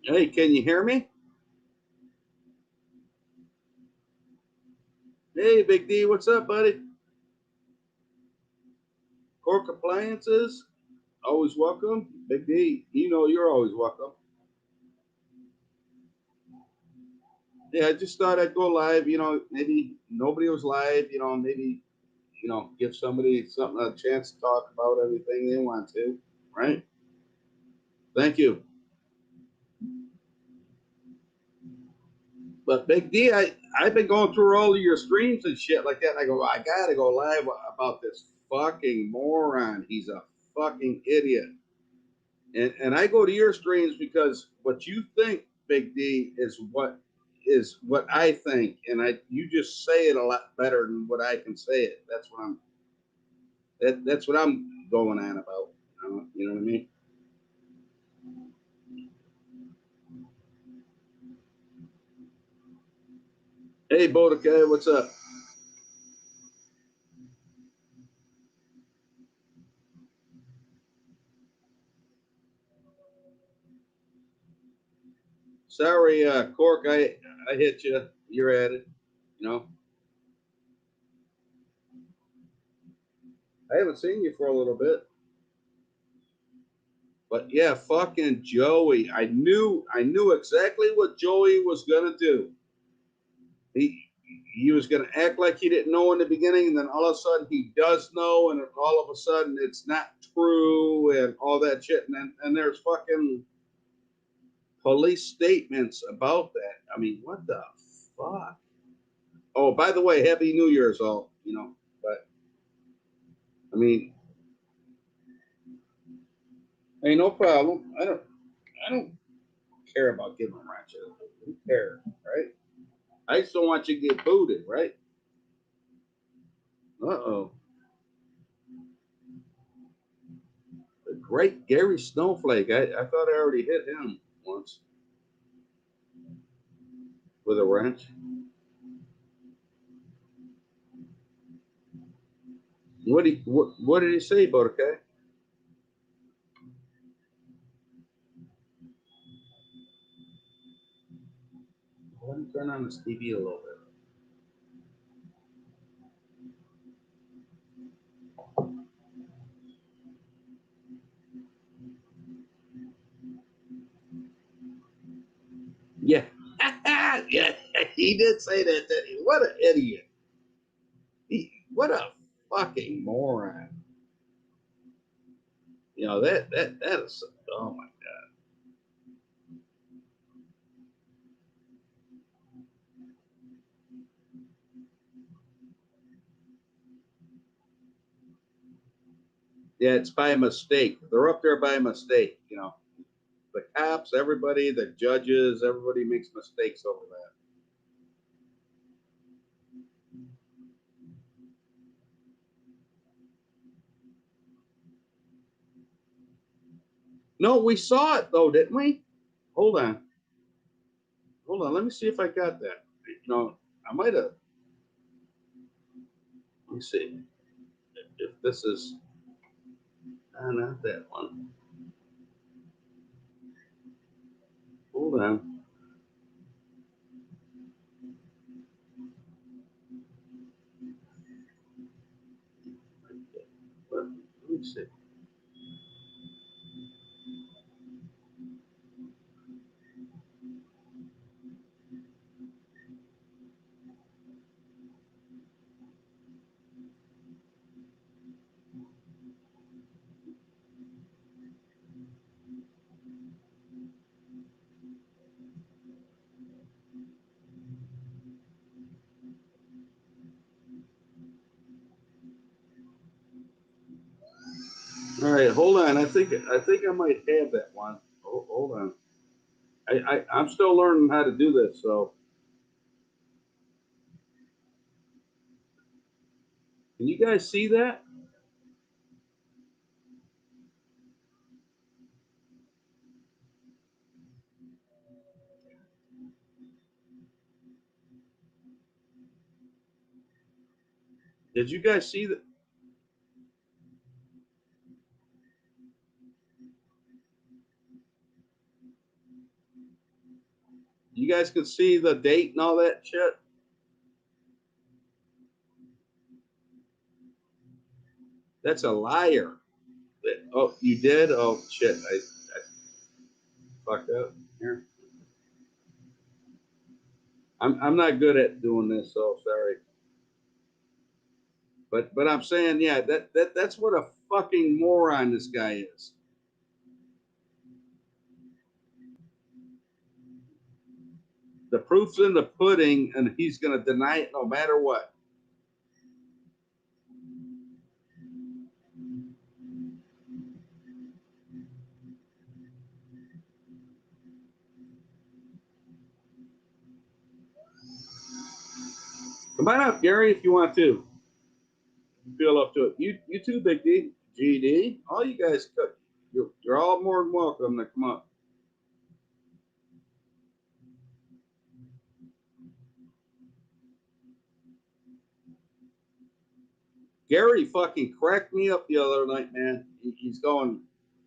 Hey, can you hear me? Hey, Big D, what's up, buddy? Cork Appliances, always welcome. Big D, you know you're always welcome. Yeah, I just thought I'd go live. Maybe nobody was live. Maybe give somebody something a chance to talk about everything they want to. Right? Thank you. But Big D, I've been going through all of your streams and shit like that. And I go, I gotta go live about this fucking moron. He's a fucking idiot. And I go to your streams because what you think, Big D, is what I think, and you just say it a lot better than what I can say it. That's what I'm going on about. You know what I mean? Hey, Bodika, what's up? Sorry, Cork, I hit you. You're at it. You know, I haven't seen you for a little bit, but yeah, fucking Joey. I knew exactly what Joey was gonna do. He was going to act like he didn't know in the beginning, and then all of a sudden he does know, and all of a sudden it's not true, and all that shit. And there's fucking police statements about that. I mean, what the fuck? Oh, by the way, Happy New Year's, all you know. But I mean, hey, no problem. I don't care about giving them ratchet. Who cares, right? I just don't want you to get booted, right? Uh oh. The great Gary Snowflake. I thought I already hit him once with a wrench. What did he say, Borke? Let me turn on this TV a little bit. Yeah. Yeah, he did say that, did he? What an idiot. What a fucking moron. That is, oh my God. Yeah, it's by mistake. They're up there by mistake. The cops, everybody, the judges, everybody makes mistakes over that. No, we saw it though, didn't we? Hold on. Hold on. Let me see if I got that. I might have. Let me see if this is. Not that one. Hold on. Let me see. All right, hold on. I think I might have that one. Hold on. I'm still learning how to do this. So can you guys see that? Did you guys see that? You guys can see the date and all that shit. That's a liar. Oh, you did? Oh shit! I fucked up here. I'm not good at doing this, so sorry. But I'm saying, yeah, that's what a fucking moron this guy is. The proof's in the pudding, and he's going to deny it no matter what. Come on up, Gary, if you want to. Feel up to it. You too, Big D, GD. All you guys, you're all more than welcome to come up. Gary fucking cracked me up the other night, man. He's going,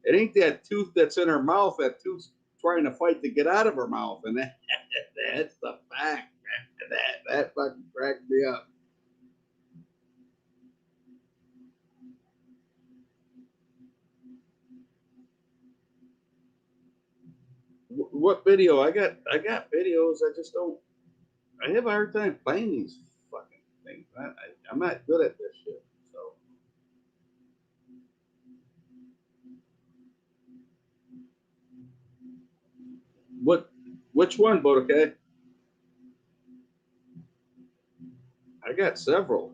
it ain't that tooth that's in her mouth. That tooth's trying to fight to get out of her mouth, and that's the fact. That fucking cracked me up. What video? I got videos. I just don't. I have a hard time playing these fucking things. I'm not good at this shit. So what? Which one, Bodake? I got several.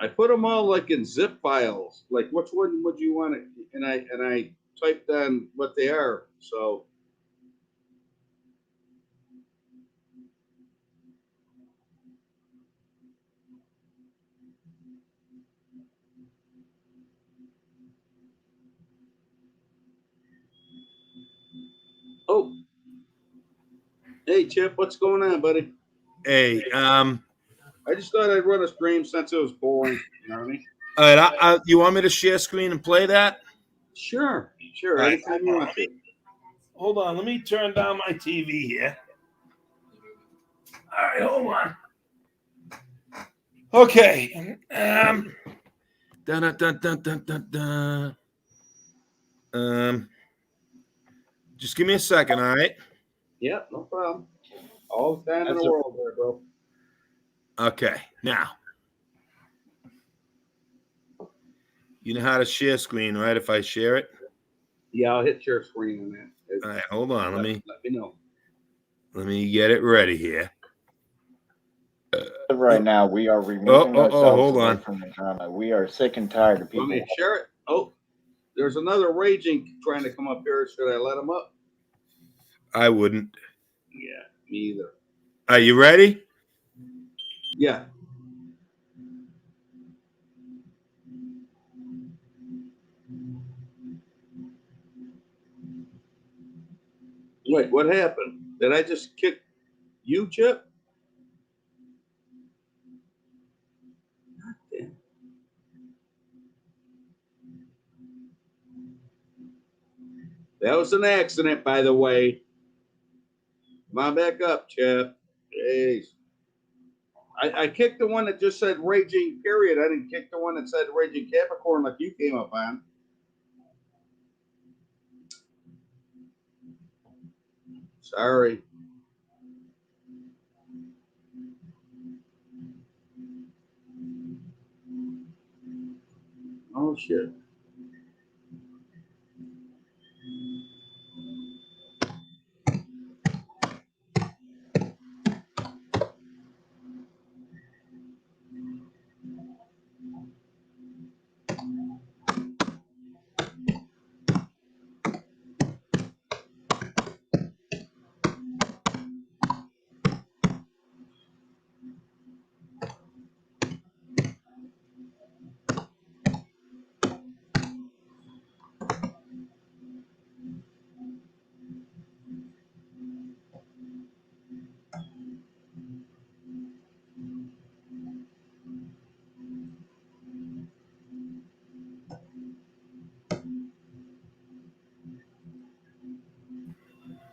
I put them all like in zip files. Like, which one would you want to? And I typed on what they are. So oh, hey Chip, what's going on, buddy? Hey, I just thought I'd run a stream since it was boring. You know what I mean? all right, you want me to share screen and play that? Sure. All right. Anytime you want to. Hold on, let me turn down my TV here. All right, hold on. Okay. Dun, dun, dun, dun, dun, dun, dun. Just give me a second, all right? Yep, no problem. All the time in the world there, bro. Okay, now. You know how to share screen, right? If I share it? Yeah, I'll hit your screen on that. All right, hold on. Let me know. Let me get it ready here. Right now, we are removing ourselves away from the drama. We are sick and tired of people. Want me to share it? Oh, there's another raging trying to come up here. Should I let him up? I wouldn't. Yeah, me either. Are you ready? Yeah. Wait, what happened? Did I just kick you, Chip? God damn. That was an accident, by the way. Come on back up, Chip. Jeez. I kicked the one that just said raging period. I didn't kick the one that said raging Capricorn like you came up on. Sorry. Oh, shit.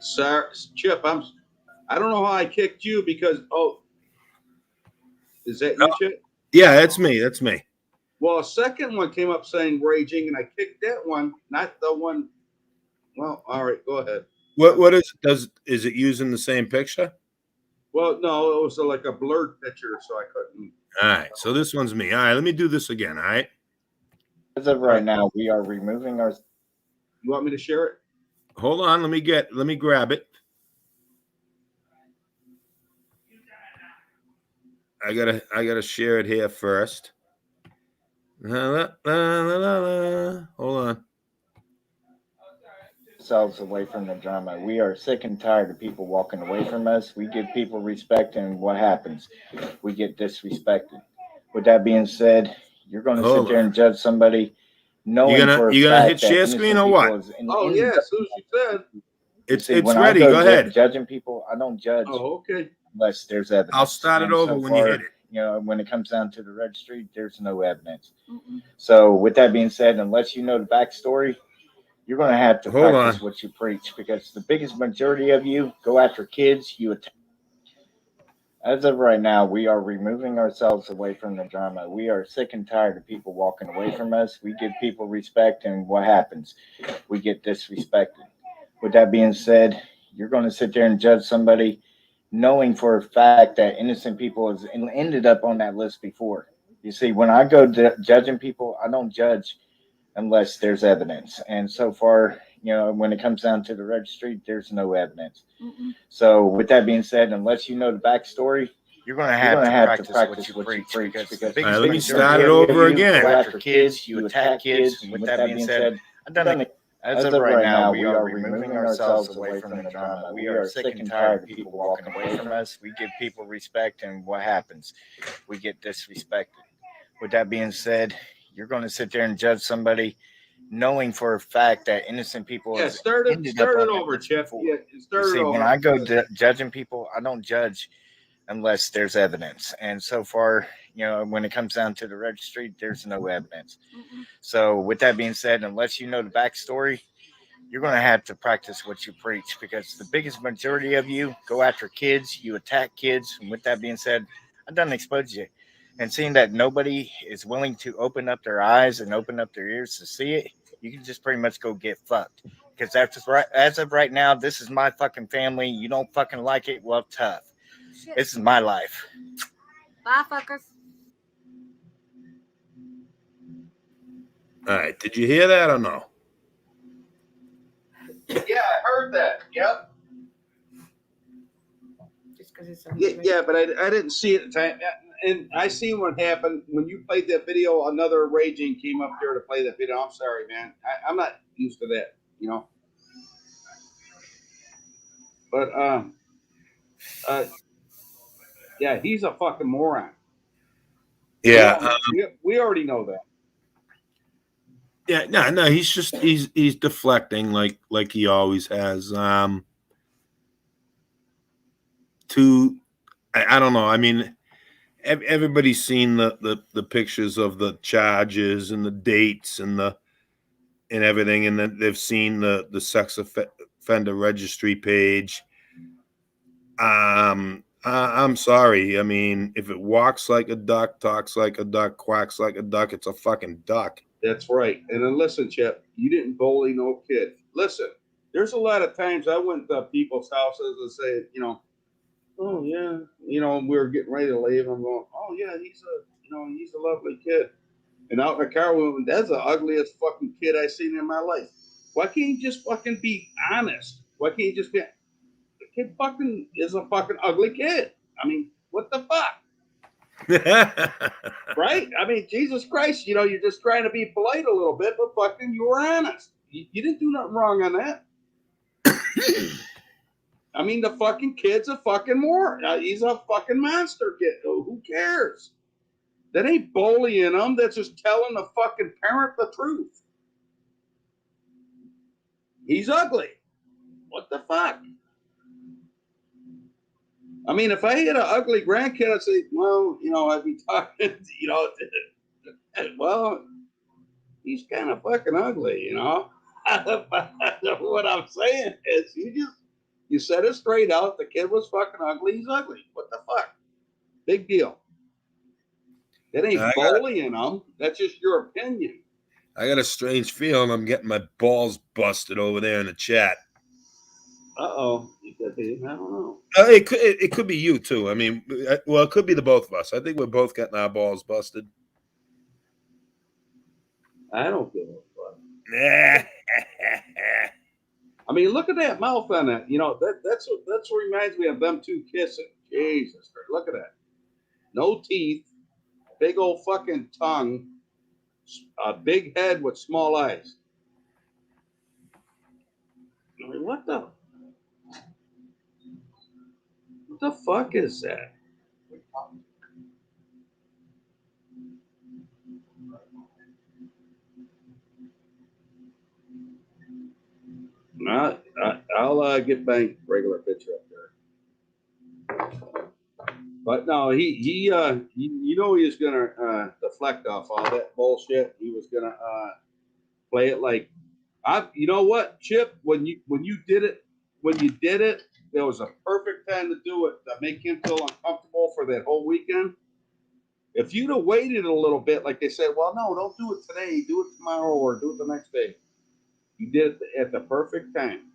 Sir, Chip, I don't know how I kicked you because is that you, Chip? Yeah, that's me. That's me. Well, a second one came up saying raging, and I kicked that one, not the one. Well, all right, go ahead. What is it using the same picture? Well, no, it was like a blurred picture, so I couldn't. All right, so this one's me. All right, let me do this again. All right. As of right now, we are removing our. You want me to share it? Hold on. Let me grab it. I gotta share it here first. Hold on. Ourselves away from the drama. We are sick and tired of people walking away from us. We give people respect, and what happens? We get disrespected. With that being said, you're going to sit there and judge somebody knowing for a fact hit share that screen or innocent what? people is Oh yeah, as soon as you said. It's when ready. I Go ahead. Judging people, I don't judge Oh, okay. unless there's evidence. I'll start it over when you hit it. You know, when it comes down to the registry, there's no evidence. So with that being said, unless you know the backstory, you're going to have to practice what you preach, because the biggest majority of you go after kids. As of right now, we are removing ourselves away from the drama. We are sick and tired of people walking away from us. We give people respect, and what happens? We get disrespected. With that being said, you're going to sit there and judge somebody knowing for a fact that innocent people has ended up on that list before. You see, when I go judging people, I don't judge unless there's evidence. And so far, you know, when it comes down to the registry, there's no evidence. So with that being said, unless you know the backstory, you're going to have to practice what you preach. Because let me start it over again. Go after kids, you attack kids. And with that being said, as of right now, we are removing ourselves away from the drama. We are sick and tired of people walking away from us. We give people respect, and what happens? We get disrespected. With that being said, you're going to sit there and judge somebody knowing for a fact that innocent people start it over, Chip. Yeah, start it over. When I go judging people, I don't judge unless there's evidence. And so far, you know, when it comes down to the registry, there's no evidence. So with that being said, unless you know the backstory, you're going to have to practice what you preach, because the biggest majority of you go after kids, you attack kids. And with that being said, I done exposed you. And seeing that nobody is willing to open up their eyes and open up their ears to see it, you can just pretty much go get fucked. Because as of right now, this is my fucking family. You don't fucking like it, well, tough. Shit. This is my life. Bye, fuckers. All right. Did you hear that or no? Yeah, I heard that. Yep. Just because it's yeah, but I didn't see it at the time. And I seen what happened when you played that video. Another raging came up there to play that video. I'm sorry, man. I'm not used to that, you know. But yeah, he's a fucking moron. Yeah, we already know that. Yeah, no, he's deflecting like he always has. I don't know. I mean, everybody's seen the pictures of the charges and the dates and everything, and then they've seen the sex offender registry page. I'm sorry. I mean, if it walks like a duck, talks like a duck, quacks like a duck, it's a fucking duck. That's right. And then listen, Chip, you didn't bully no kid. Listen, there's a lot of times I went to people's houses and say, you know, oh yeah, you know, we were getting ready to leave. I'm going, oh yeah, he's a lovely kid. And out in the car, that's the ugliest fucking kid I've seen in my life. Why can't you just fucking be honest? Why can't you just be, the kid fucking is a fucking ugly kid. I mean, what the fuck? Right? I mean, Jesus Christ, you know, you're just trying to be polite a little bit, but fucking you were honest. You didn't do nothing wrong on that. I mean, the fucking kid's a fucking moron. He's a fucking monster kid. Who cares? That ain't bullying him. That's just telling the fucking parent the truth. He's ugly. What the fuck? I mean, if I had an ugly grandkid, I'd say, well, you know, I'd be talking, you know, well, he's kind of fucking ugly, you know. What I'm saying is, you just You said it straight out. The kid was fucking ugly. He's ugly. What the fuck? Big deal. It ain't bullying him. That's just your opinion. I got a strange feeling I'm getting my balls busted over there in the chat. Uh-oh. I don't know. It could be you too. I mean, well, it could be the both of us. I think we're both getting our balls busted. I don't give a fuck. I mean, look at that mouth on that. You know, that's what reminds me of them two kissing. Jesus Christ. Look at that. No teeth, big old fucking tongue, a big head with small eyes. I mean, what the fuck is that? I'll get Bank regular picture up there. But no, he you know he was gonna deflect off all that bullshit. He was gonna play it like you know what, Chip, when you did it, there was a perfect time to do it to make him feel uncomfortable for that whole weekend. If you'd have waited a little bit, like they said, well, no, don't do it today, do it tomorrow or do it the next day. You did it at the perfect time.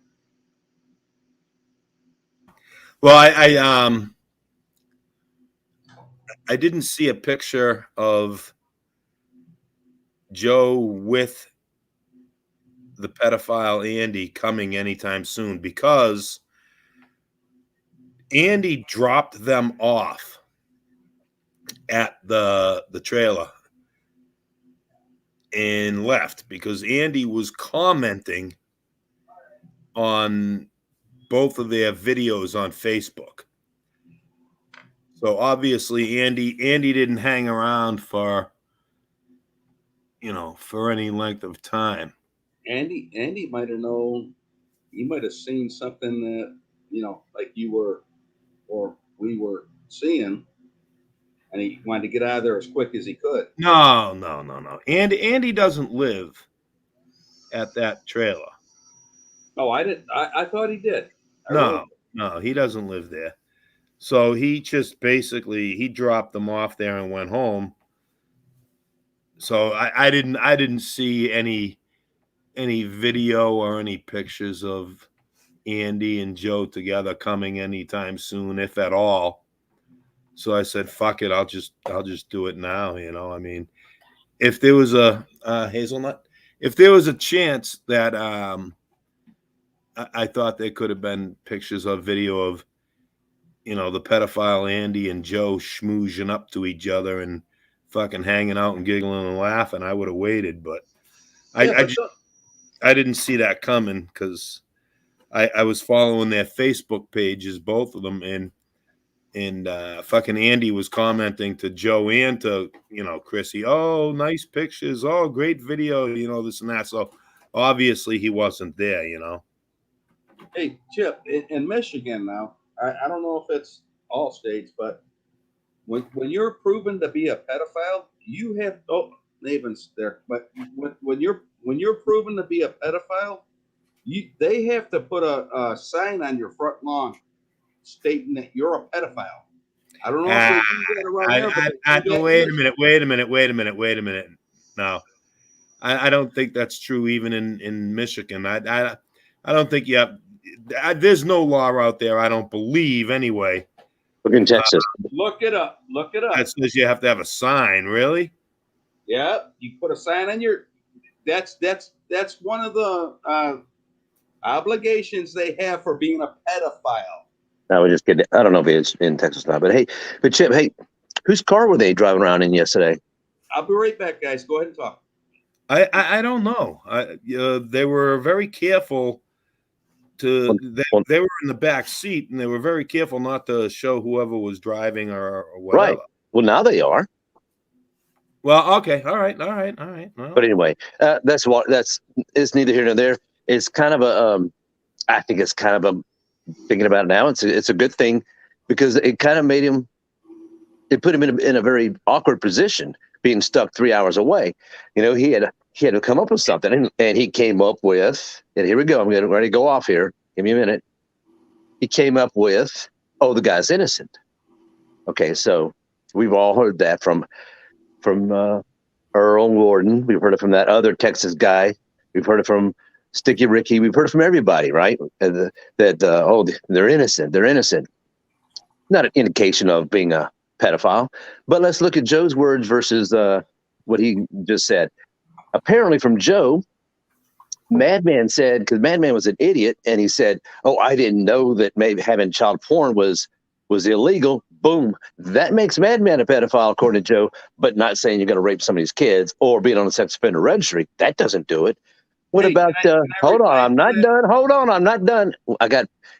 Well, I didn't see a picture of Joe with the pedophile Andy coming anytime soon because Andy dropped them off at the trailer and left because Andy was commenting on both of their videos on Facebook. So obviously Andy didn't hang around for any length of time. Andy might have known, he might have seen something that, like you were or we were seeing, and he wanted to get out of there as quick as he could. No. Andy doesn't live at that trailer. Oh, I didn't. I thought he did. No, he doesn't live there. So he just basically he dropped them off there and went home. So I didn't see any video or any pictures of Andy and Joe together coming anytime soon, if at all. So I said, "Fuck it, I'll just do it now." I mean, if there was a hazelnut, if there was a chance that I thought there could have been pictures or video of the pedophile Andy and Joe schmoozing up to each other and fucking hanging out and giggling and laughing, I would have waited, but I didn't see that coming because I was following their Facebook pages, both of them, and fucking Andy was commenting to Joe and to Chrissy, oh, nice pictures, oh, great video, this and that. So obviously he wasn't there. Hey, Chip, in Michigan now, I don't know if it's all states, but when you're proven to be a pedophile, you have Naven's there. But when you're proven to be a pedophile, they have to put a sign on your front lawn stating that you're a pedophile. I don't know if they do that around there. Wait a minute. No, I don't think that's true even in Michigan. I don't think you have. There's no law out there, I don't believe, anyway. Look in Texas. Look it up. That says you have to have a sign, really? Yeah, you put a sign on your. That's one of the obligations they have for being a pedophile. I was just kidding. I don't know if it's in Texas now, but Chip, whose car were they driving around in yesterday? I'll be right back, guys. Go ahead and talk. I don't know. They were very careful. They were in the back seat, and they were very careful not to show whoever was driving or whatever. Right. Well, now they are. Well, okay. All right. Well. But anyway, it's neither here nor there. It's kind of I think it's kind of thinking about it now. It's a good thing because it kind of made him. It put him in a very awkward position, being stuck 3 hours away. He had to come up with something, and he came up with. And here we go. I'm ready to go off here. Give me a minute. he came up with, oh, the guy's innocent. Okay, so we've all heard that from Earl Warden. We've heard it from that other Texas guy. We've heard it from Sticky Ricky. We've heard it from everybody, right? Oh, they're innocent. They're innocent. Not an indication of being a pedophile. But let's look at Joe's words versus what he just said. Apparently, from Joe, Madman said, because Madman was an idiot, and he said, "Oh, I didn't know that maybe having child porn was illegal." Boom, that makes Madman a pedophile, according to Joe. But not saying you're going to rape somebody's kids or being on the sex offender registry. That doesn't do it. What about? Hold on, I'm not done. Hold on, I'm not done.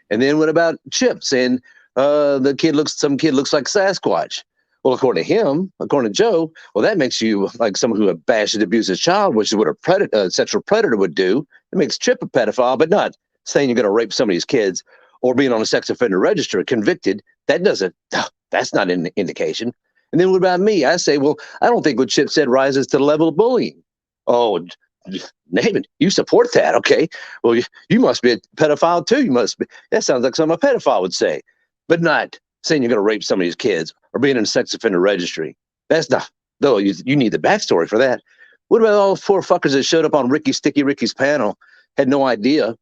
And then what about Chip saying some kid looks like Sasquatch? Well, according to him, according to Joe, well, that makes you like someone who bashes and abuses a child, which is what a sexual predator would do. It makes Chip a pedophile, but not saying you're going to rape somebody's kids or being on a sex offender register convicted. That's not an indication. And then what about me? I say, well, I don't think what Chip said rises to the level of bullying. Oh, Naaman, you support that. Okay. Well, you must be a pedophile too. You must be. That sounds like something a pedophile would say, but not saying you're going to rape somebody's kids or being in a sex offender registry. That's not, though, you need the backstory for that. What about all four fuckers that showed up on Sticky Ricky's panel, had no idea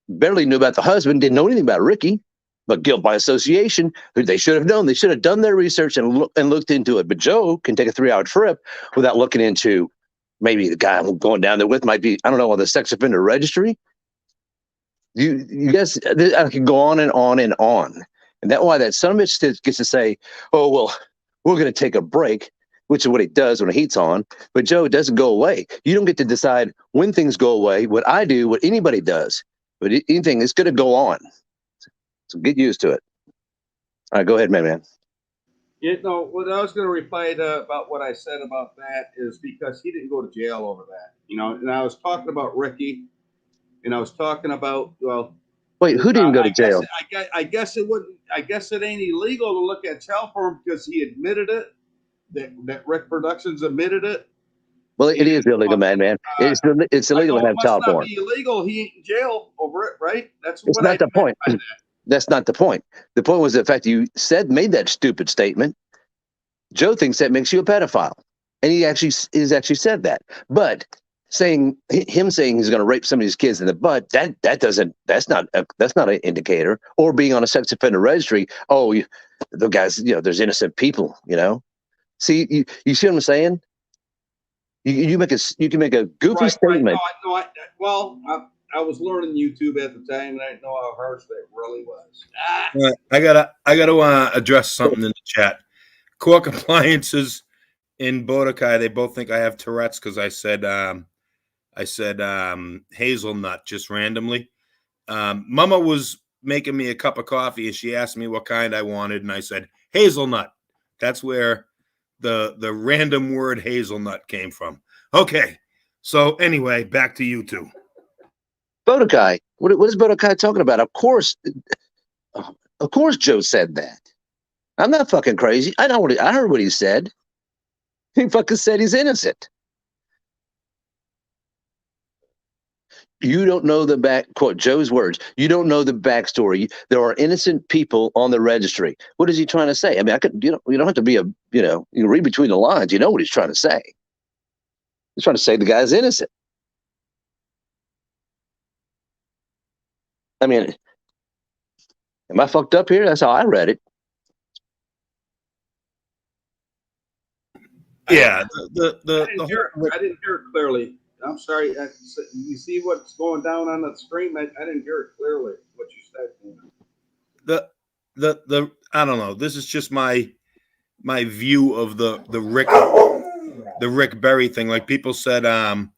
barely knew about the husband, didn't know anything about Ricky, but guilt by association, they should have known. They should have done their research and looked into it. But Joe can take a 3-hour trip without looking into maybe the guy I'm going down there with might be, I don't know, on the sex offender registry. You guys, I can go on and on and on. And that's why that son of a bitch gets to say, oh, well, we're going to take a break, which is what it does when the heat's on. But Joe, it doesn't go away. You don't get to decide when things go away, what I do, what anybody does. But anything is going to go on. So get used to it. All right, go ahead, man. What I was going to reply to about what I said about that is because he didn't go to jail over that. And I was talking about Ricky, and I was talking about, well, wait, who didn't go to jail? I guess it wouldn't. I guess it ain't illegal to look at child porn because he admitted it. That Rick Productions admitted it. Well, it is illegal, Madman. It's illegal to have child porn. It must not be illegal. He ain't in jail over it, right? It's not the point. That's not the point. The point was the fact that you made that stupid statement. Joe thinks that makes you a pedophile, and he actually said that. But him saying he's going to rape somebody's kids in the butt, that's not an indicator. Or being on a sex offender registry. Oh, the guys, there's innocent people. See, you see what I'm saying? You can make a goofy statement. Right. No, I was learning YouTube at the time, and I didn't know how harsh that really was. I gotta address something in the chat. Core Compliances in Bodakai, they both think I have Tourette's because I said hazelnut just randomly. Mama was making me a cup of coffee, and she asked me what kind I wanted, and I said hazelnut. That's where the random word hazelnut came from. Okay, so anyway, back to you two. Bodakai. What is Bodakai talking about? Of course Joe said that. I'm not fucking crazy. I heard what he said. He fucking said he's innocent. You don't know quote Joe's words. You don't know the backstory. There are innocent people on the registry. What is he trying to say? I mean, you don't have to be you read between the lines. You know what he's trying to say. He's trying to say the guy's innocent. I mean, am I fucked up here? That's how I read it. Yeah, I didn't hear it clearly. I'm sorry. You see what's going down on the screen? I didn't hear it clearly. What you said. I don't know. This is just my view of the Rick Berry thing. Like people said,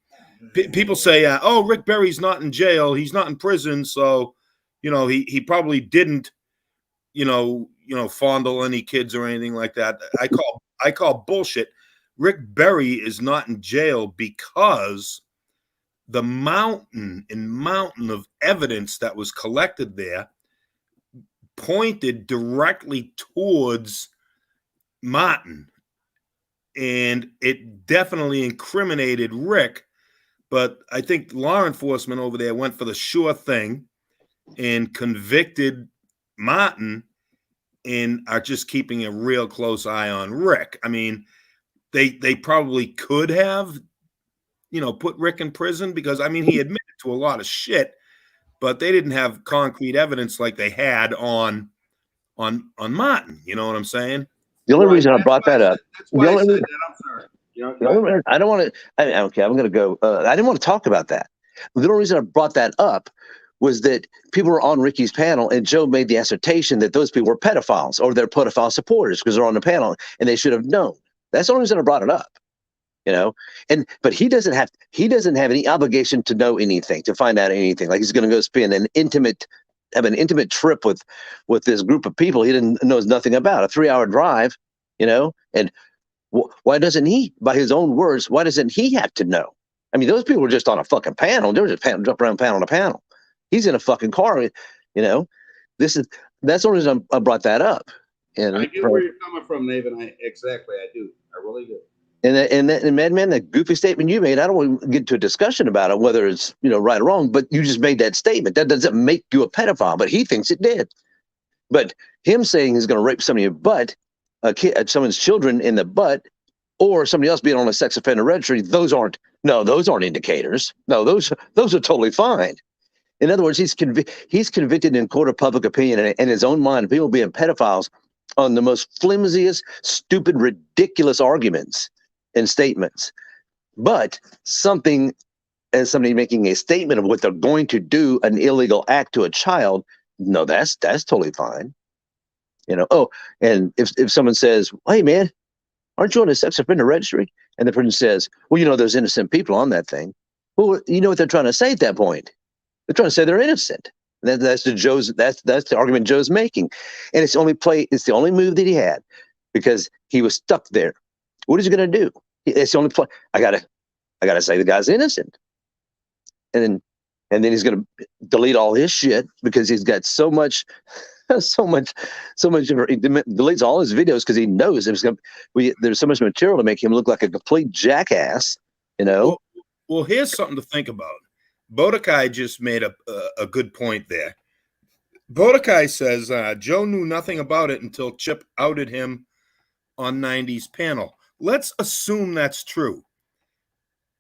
people say, oh, Rick Berry's not in jail. He's not in prison. So, he probably didn't, fondle any kids or anything like that. I call bullshit. Rick Berry is not in jail because the mountain of evidence that was collected there pointed directly towards Martin. And it definitely incriminated Rick. But I think law enforcement over there went for the sure thing and convicted Martin and are just keeping a real close eye on Rick. I mean, they probably could have, put Rick in prison because, I mean, he admitted to a lot of shit, but they didn't have concrete evidence like they had on Martin. You know what I'm saying? The only reason I brought that up. That's why I said that. I'm sorry. I don't want to. Okay, I'm going to go. I didn't want to talk about that. The only reason I brought that up was that people were on Ricky's panel, and Joe made the assertion that those people were pedophiles or they're pedophile supporters because they're on the panel, and they should have known. That's the only reason I brought it up. But he doesn't have any obligation to know anything, to find out anything. Like he's going to go spend an intimate trip with this group of people he knows nothing about, a 3-hour drive, and why doesn't he, by his own words, why doesn't he have to know? I mean, those people were just on a fucking panel. They were just jumping around panel to panel. He's in a fucking car, that's the only reason I brought that up. And I get where you're coming from, Nathan. I do. I really do. And Madman, that goofy statement you made, I don't want to get to a discussion about it, whether it's right or wrong, but you just made that statement. That doesn't make you a pedophile, but he thinks it did. But him saying he's going to rape somebody's butt, someone's children in the butt, or somebody else being on a sex offender registry, those aren't indicators. No, those are totally fine. In other words, he's convicted in court of public opinion and in his own mind of people being pedophiles on the most flimsiest, stupid, ridiculous arguments and statements. But somebody making a statement of what they're going to do, an illegal act to a child, no, that's totally fine. And if someone says, "Hey man, aren't you on a sex offender registry?" And the person says, "Well, there's innocent people on that thing." Well, you know what they're trying to say at that point? They're trying to say they're innocent. That's the argument Joe's making. And it's the only move that he had because he was stuck there. What is he going to do? It's the only play. I gotta say the guy's innocent. And then he's going to delete all his shit because he's got so much. He deletes all his videos because he knows there's so much material to make him look like a complete jackass. Well, here's something to think about. Bodakai just made a good point there. Bodakai says Joe knew nothing about it until Chip outed him on 90's panel. Let's assume that's true.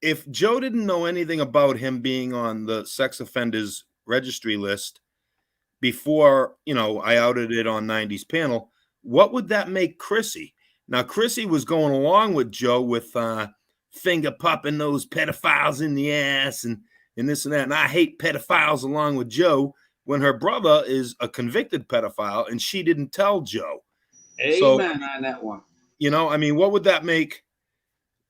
If Joe didn't know anything about him being on the sex offenders registry list before, I outed it on 90's panel, what would that make Chrissy? Now, Chrissy was going along with Joe with finger popping those pedophiles in the ass and this and that. And I hate pedophiles along with Joe when her brother is a convicted pedophile and she didn't tell Joe. Amen on that one. What would that make?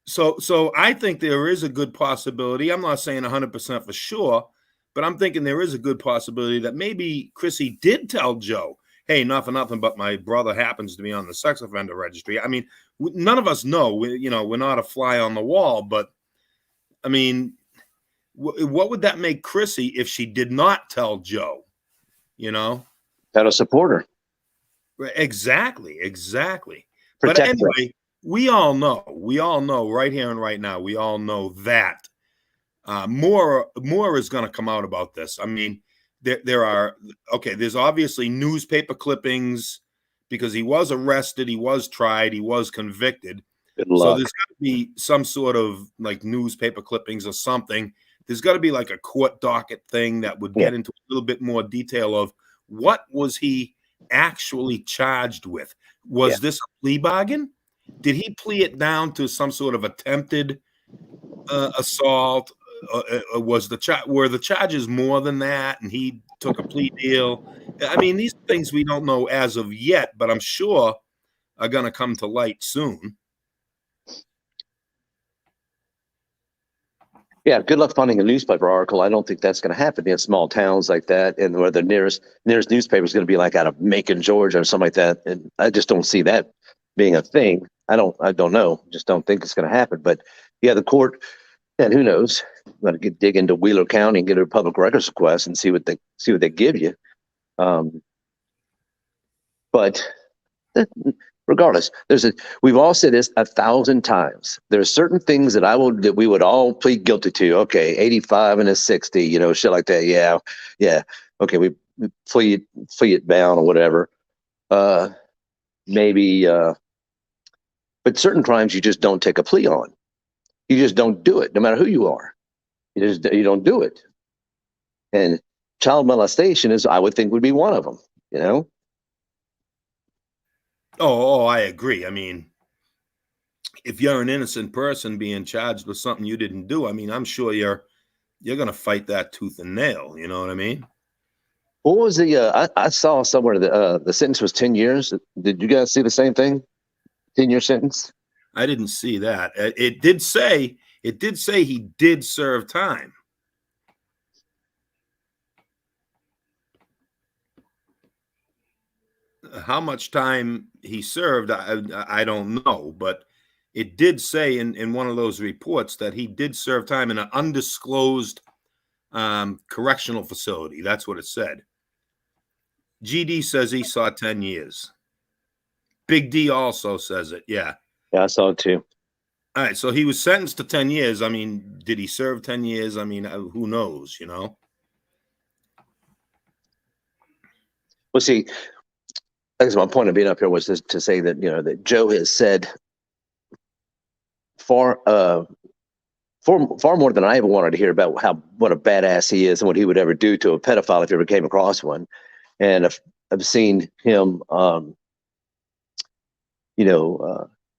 So I think there is a good possibility. I'm not saying 100% for sure, but I'm thinking there is a good possibility that maybe Chrissy did tell Joe, "Hey, not for nothing, but my brother happens to be on the sex offender registry." I mean, none of us know. We're not a fly on the wall, but I mean, what would that make Chrissy if she did not tell Joe? That'll support her. Exactly. Protect but anyway, her. we all know right here and right now, we all know that more is going to come out about this. I mean, there's obviously newspaper clippings because he was arrested, he was tried, he was convicted. So there's got to be some sort of like newspaper clippings or something. There's got to be like a court docket thing that would get into a little bit more detail of what was he actually charged with. Was this a plea bargain? Did he plea it down to some sort of attempted assault? Were the charges more than that, and he took a plea deal? I mean, these things we don't know as of yet, but I'm sure are going to come to light soon. Yeah, good luck finding a newspaper article. I don't think that's going to happen in small towns like that, and where the nearest newspaper is going to be like out of Macon, Georgia, or something like that. And I just don't see that being a thing. I don't know. Just don't think it's going to happen. But yeah, the court, and who knows? I'm going to dig into Wheeler County and get a public records request and see what they give you. But regardless, we've all said this 1,000 times. There are certain things that we would all plead guilty to. Okay, 85 and a 60, shit like that. Yeah. Okay, plea it down or whatever. Maybe, but certain crimes you just don't take a plea on. You just don't do it, no matter who you are. You don't do it. And child molestation is, I would think, would be one of them. You know. Oh, I agree. I mean, if you're an innocent person being charged with something you didn't do, I mean, I'm sure you're going to fight that tooth and nail. You know what I mean? What was the? I saw somewhere the sentence was 10 years. Did you guys see the same thing? 10-year sentence. I didn't see that. It did say he did serve time. How much time he served, I don't know, but it did say in one of those reports that he did serve time in an undisclosed correctional facility. That's what it said. GD says he saw 10 years. Big D also says it. Yeah. Yeah, I saw it too. All right. So he was sentenced to 10 years. I mean, did he serve 10 years? I mean, who knows, you know? Well, see, I guess my point of being up here was to say that, you know, that Joe has said far more than I ever wanted to hear about what a badass he is and what he would ever do to a pedophile if he ever came across one. And I've seen him,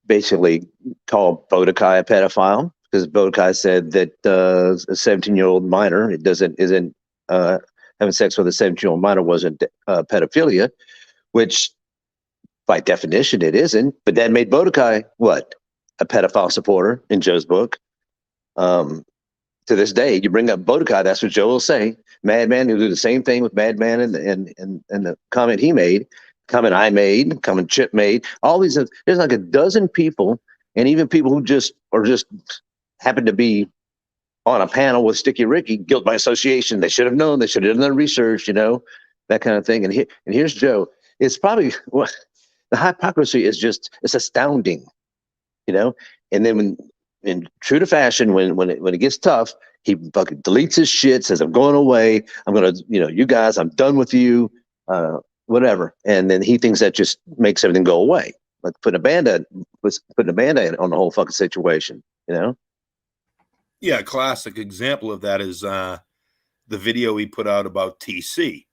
basically call Bodakai a pedophile because Bodakai said that a 17-year-old minor isn't having sex with a 17-year-old minor wasn't pedophilia, which by definition it isn't. But that made Bodakai what? A pedophile supporter in Joe's book. To this day, you bring up Bodakai, that's what Joe will say. Madman, he'll do the same thing with Madman and the comment he made, comment I made, comment Chip made. All these, there's like a dozen people, and even people who just happen to be on a panel with Sticky Ricky, guilt by association. They should have known. They should have done their research, you know, that kind of thing. And here's Joe. It's probably the hypocrisy is it's astounding, you know. And then in true to fashion, when it gets tough, he fucking deletes his shit, says, I'm going away. I'm going to, you know, you guys, I'm done with you, whatever. And then he thinks that just makes everything go away. Like putting a Band-Aid on the whole fucking situation, you know? Yeah, a classic example of that is the video he put out about TC.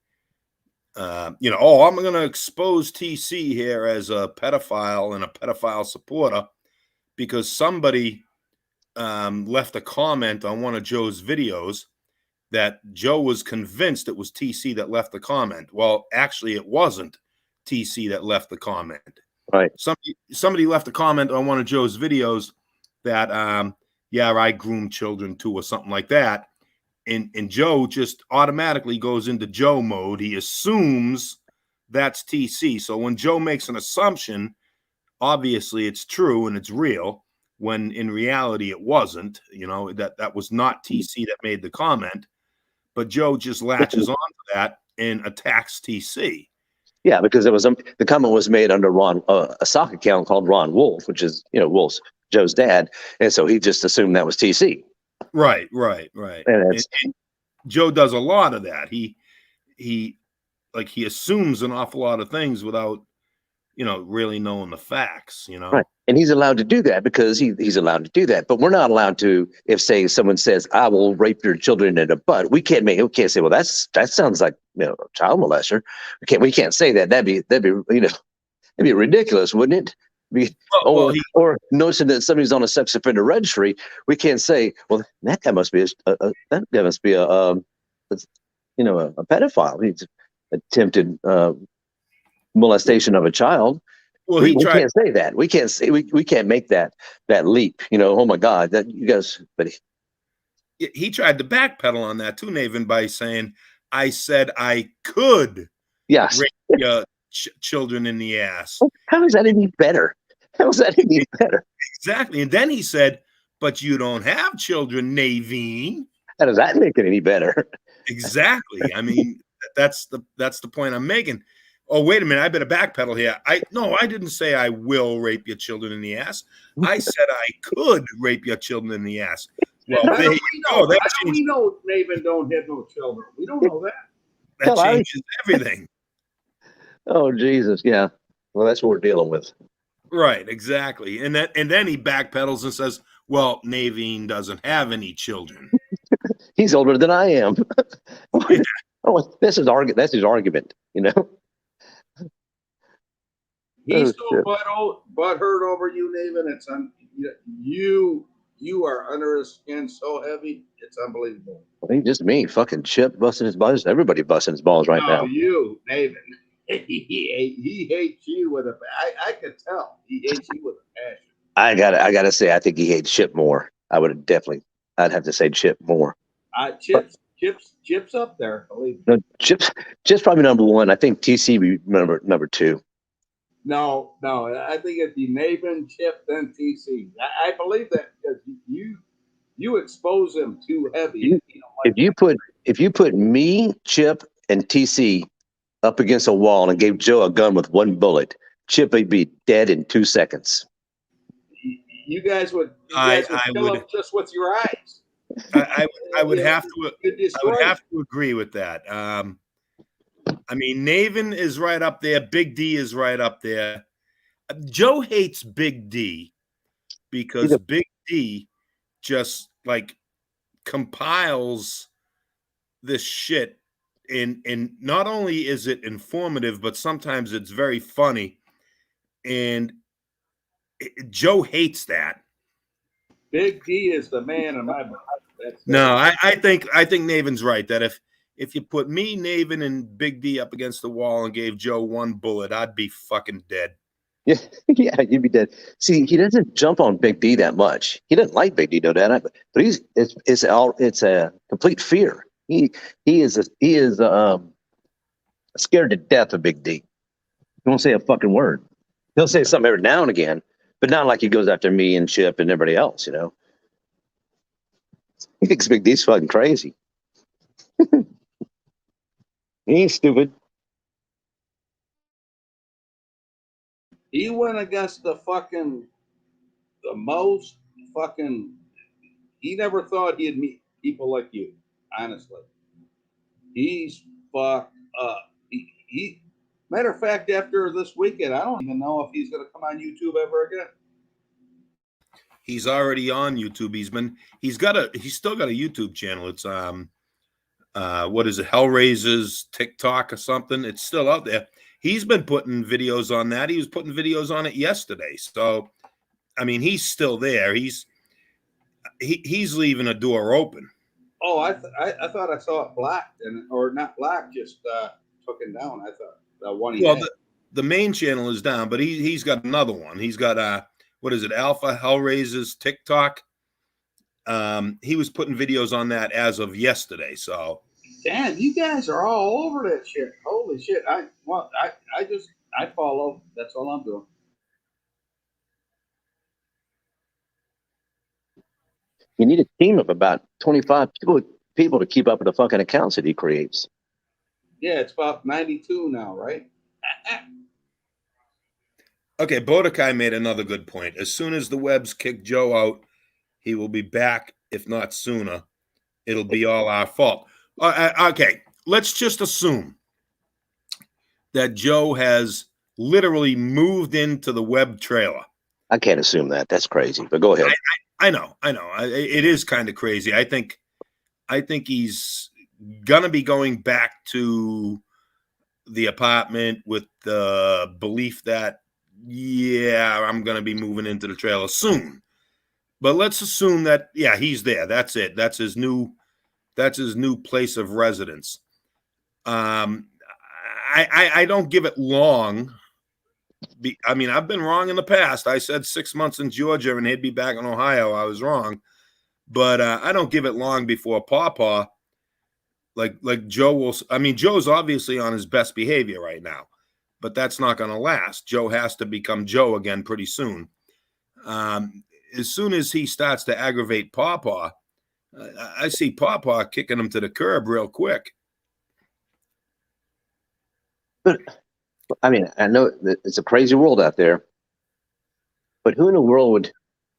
I'm going to expose TC here as a pedophile and a pedophile supporter because somebody left a comment on one of Joe's videos that Joe was convinced it was TC that left the comment. Well, actually, it wasn't TC that left the comment. Right. Somebody left a comment on one of Joe's videos that, I groom children too, or something like that. And Joe just automatically goes into Joe mode. He assumes that's TC. So when Joe makes an assumption, obviously it's true and it's real. When in reality it wasn't, you know, that was not TC that made the comment, but Joe just latches on to that and attacks TC. Yeah, because it was the comment was made under Ron, a sock account called Ron Wolf, which is, you know, Wolf's Joe's dad, and so he just assumed that was TC. Right. And Joe does a lot of that. He assumes an awful lot of things without, you know, really knowing the facts, you know. Right. And he's allowed to do that because he's allowed to do that. But we're not allowed to, if say someone says, I will rape your children in a butt, we can't say, well, that sounds like, you know, a child molester. We can't say that. That'd be, you know, it'd be ridiculous, wouldn't it? Or noticing that somebody's on a sex offender registry, we can't say, well, that guy must be a pedophile. He's attempted molestation of a child. Well, we can't say that. We can't make that leap. You know, oh my God, that you guys. But he tried to backpedal on that too, Nathan, by saying, "I said I could rape your children in the ass." How is that any better? How is that any better? Exactly. And then he said, "But you don't have children, Naveen." How does that make it any better? Exactly. I mean, that's the point I'm making. Oh, wait a minute. I better backpedal here. I didn't say I will rape your children in the ass. I said I could rape your children in the ass. Well, there you go. We know Nathan don't hit no children. We don't know that. That changes everything. Oh Jesus, yeah. Well, that's what we're dealing with. Right, exactly. And then he backpedals and says, "Well, Naveen doesn't have any children." He's older than I am. Yeah. Oh, that's his argument. You know. He's so butthurt over you, Nathan. It's you are under his skin so heavy, it's unbelievable. I think just me, fucking Chip busting his balls. Everybody busting his balls right now. You, Nathan. He hates you with a. I could tell he hates you with a passion. I gotta say, I think he hates Chip more. I'd have to say Chip more. Chip's up there. Believe me. No, Chip's probably number one. I think TC be number two. No, I think it'd be Nathan, Chip, then TC. I believe that because you expose him too heavy. If you put me, Chip, and TC up against a wall and gave Joe a gun with one bullet, Chip would be dead in 2 seconds. You guys would kill him just with your eyes. I would have to agree with that. I mean, Navin is right up there. Big D is right up there. Joe hates Big D because Big D just like compiles this shit, and not only is it informative, but sometimes it's very funny. And Joe hates that. Big D is the man in my book. I think Navin's right that if you put me, Navin, and Big D up against the wall and gave Joe one bullet, I'd be fucking dead. Yeah, yeah, you'd be dead. See, he doesn't jump on Big D that much. He doesn't like Big D, no doubt. But it's a complete fear. He is scared to death of Big D. He won't say a fucking word. He'll say something every now and again, but not like he goes after me and Chip and everybody else. You know, he thinks Big D's fucking crazy. He ain't stupid. He went against the most fucking. He never thought he'd meet people like you. Honestly, he's fucked up. He matter of fact, after this weekend, I don't even know if he's going to come on YouTube ever again. He's already on YouTube. He's still got a YouTube channel. It's what is it, Hellraiser's TikTok or something? It's still out there. He's been putting videos on that. He was putting videos on it yesterday. So, I mean, he's still there. He's leaving a door open. Oh, I thought I saw it blacked, or not black, just taken down. I thought the one he had. The main channel is down, but he's got another one. He's got what is it, Alpha Hellraiser's TikTok. He was putting videos on that as of yesterday. So, damn, you guys are all over that shit. Holy shit! I follow. That's all I'm doing. You need a team of about 25 people to keep up with the fucking accounts that he creates. Yeah, it's about 92 now, right? Okay, Bodakai made another good point. As soon as the Webs kick Joe out, he will be back, if not sooner. It'll be all our fault. Okay, let's just assume that Joe has literally moved into the Web trailer. I can't assume that. That's crazy, but go ahead. I know. It is kind of crazy. I think he's gonna be going back to the apartment with the belief that, yeah, I'm gonna be moving into the trailer soon. But let's assume that, yeah, he's there. That's it. That's his new place of residence. I don't give it long. I mean, I've been wrong in the past. I said 6 months in Georgia and he'd be back in Ohio. I was wrong. But I don't give it long before Pawpaw, like Joe will. I mean, Joe's obviously on his best behavior right now, but that's not going to last. Joe has to become Joe again pretty soon. As soon as he starts to aggravate Pawpaw, I see Pawpaw kicking him to the curb real quick. But I mean, I know that it's a crazy world out there, but who in the world would